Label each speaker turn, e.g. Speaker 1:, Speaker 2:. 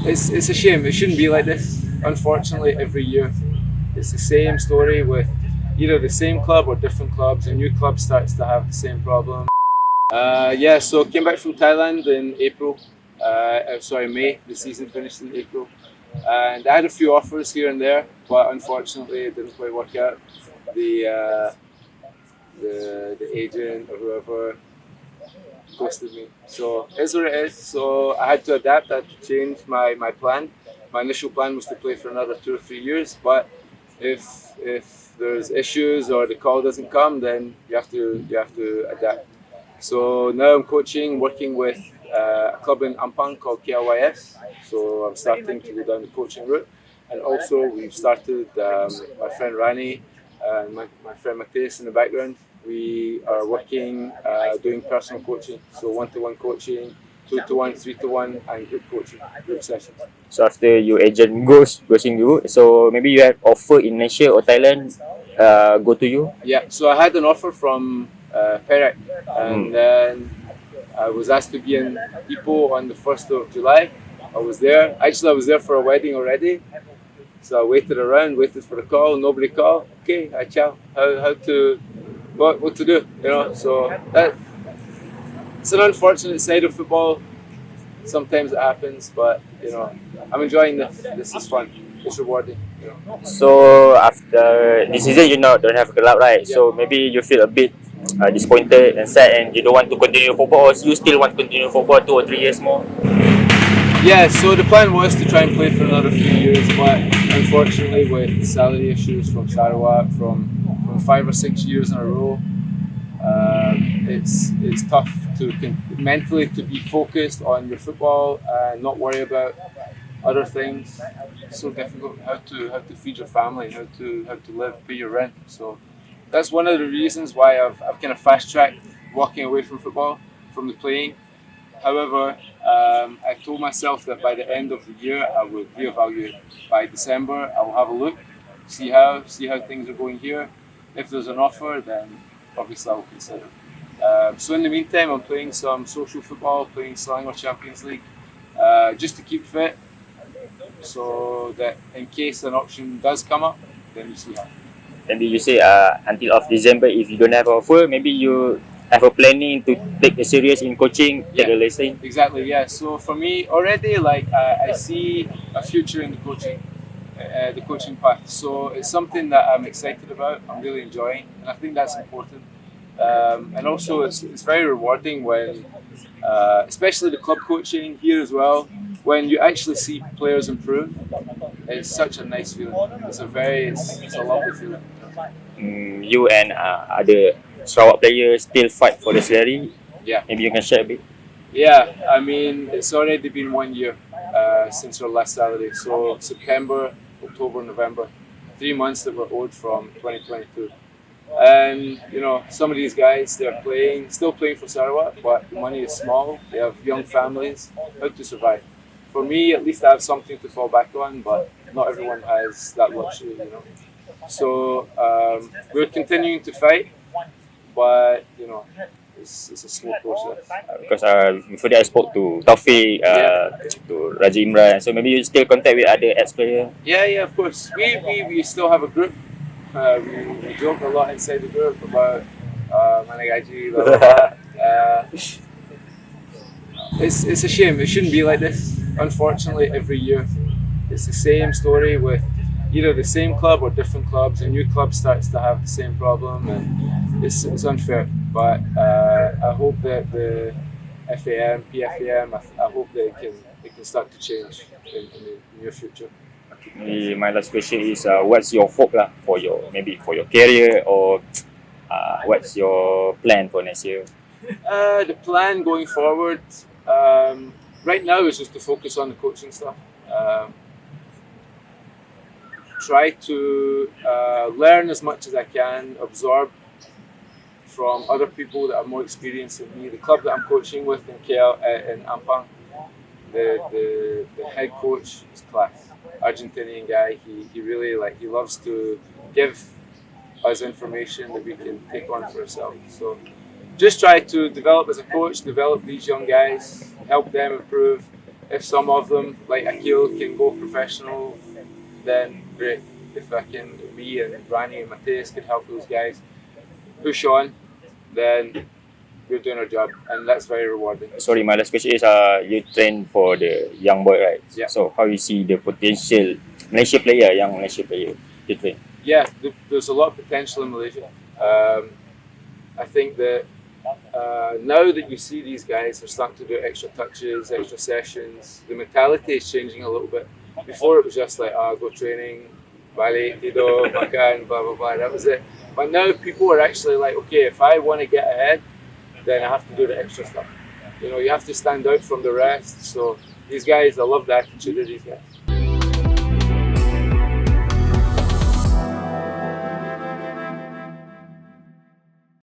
Speaker 1: It's a shame. It shouldn't be like this. Unfortunately, every year it's the same story with either the same club or different clubs. A new club starts to have the same problem. Yeah, so came back from Thailand in April. May. The season finished in April, and I had a few offers here and there, but unfortunately, it didn't quite work out. The agent or whoever ghosted me. So it's what it is. So I had to adapt. I had to change my plan. My initial plan was to play for another 2 or 3 years, but if there's issues or the call doesn't come, then you have to adapt. So now I'm coaching, working with a club in Ampang called KLYS. So I'm starting to go down the coaching route, and also we've started. My friend Rani and my friend Matthias in the background. We are working, doing personal coaching, so 1-to-1 coaching, 2-to-1, 3-to-1, and group coaching, group sessions.
Speaker 2: So after your agent ghosting you, so maybe you have offer in Malaysia or Thailand, go to you?
Speaker 1: Yeah, so I had an offer from Perak, and then I was asked to be in Ipoh on the 1st of July. I was there. Actually, I was there for a wedding already. So I waited around, waited for the call, nobody called. Okay, I ciao. What to do, you know? So it's an unfortunate side of football. Sometimes it happens, but you know, I'm enjoying this. This is fun. It's rewarding. You know?
Speaker 2: So after this season, you don't have a club, right? Yeah. So maybe you feel a bit disappointed and sad, and you don't want to continue football, or you still want to continue football 2 or 3 years more?
Speaker 1: Yeah, so the plan was to try and play for another few years, but unfortunately with salary issues from Sarawak from 5 or 6 years in a row, it's tough to mentally to be focused on your football and not worry about other things. It's so difficult how to feed your family, how to live, pay your rent. So that's one of the reasons why I've kind of fast-tracked walking away from football, from the playing. However, I told myself that by the end of the year I would reevaluate. By December, I will have a look, see how things are going here. If there's an offer, then obviously I will consider. So in the meantime, I'm playing some social football, playing Selangor Champions League, just to keep fit, so that in case an option does come up, then we see how.
Speaker 2: Maybe you say until of December, if you don't have an offer, maybe you have a planning to take a serious in coaching, take a lesson.
Speaker 1: Exactly, yeah. So for me, already, like I see a future in the coaching path. So it's something that I'm excited about. I'm really enjoying, and I think that's important. And also, it's very rewarding when, especially the club coaching here as well, when you actually see players improve. It's such a nice feeling. It's a lovely feeling.
Speaker 2: You and other Sarawak players still fight for the salary.
Speaker 1: Yeah.
Speaker 2: Maybe you can share a bit.
Speaker 1: Yeah, I mean, it's already been 1 year since our last salary. So September, October, November, 3 months that were owed from 2022. And you know, some of these guys, they're still playing for Sarawak, but the money is small. They have young families. How to survive? For me, at least I have something to fall back on, but not everyone has that luxury, you know. So we're continuing to fight, but you know, it's a slow process.
Speaker 2: Because before that I spoke to Taufik, to Raja Imran, so maybe you still contact with other ex-players?
Speaker 1: Yeah, of course. We still have a group. We joke a lot inside the group about gaji, blah, blah, blah. It's a shame. It shouldn't be like this. Unfortunately, every year it's the same story with either the same club or different clubs. A new club starts to have the same problem, and it's unfair. But I hope that the FAM, PFAM, I hope they can start to change in the near future.
Speaker 2: My last question is, what's your hope for your career, or what's your plan for next year?
Speaker 1: The plan going forward, right now is just to focus on the coaching stuff. Try to learn as much as I can, absorb from other people that are more experienced than me. The club that I'm coaching with in in Ampang, the head coach is class. Argentinian guy. He really he loves to give us information that we can take on for ourselves. So just try to develop as a coach, develop these young guys, help them improve, If some of them, like Akil, can go professional, then great. If me and Rani and Mateus can help those guys push on, then we're doing our job, and that's very rewarding.
Speaker 2: Sorry, my last question is you train for the young boy, right?
Speaker 1: Yeah.
Speaker 2: So how you see the potential Malaysia player, young Malaysia player to train?
Speaker 1: Yeah, there's a lot of potential in Malaysia. I think that now that you see these guys are starting to do extra touches, extra sessions, the mentality is changing a little bit. Before it was just like, go training, balik, tidur, makan, blah, blah, blah, that was it. But now people are actually like, okay, if I want to get ahead, then I have to do the extra stuff. You know, you have to stand out from the rest. So these guys, I love the attitude of these guys.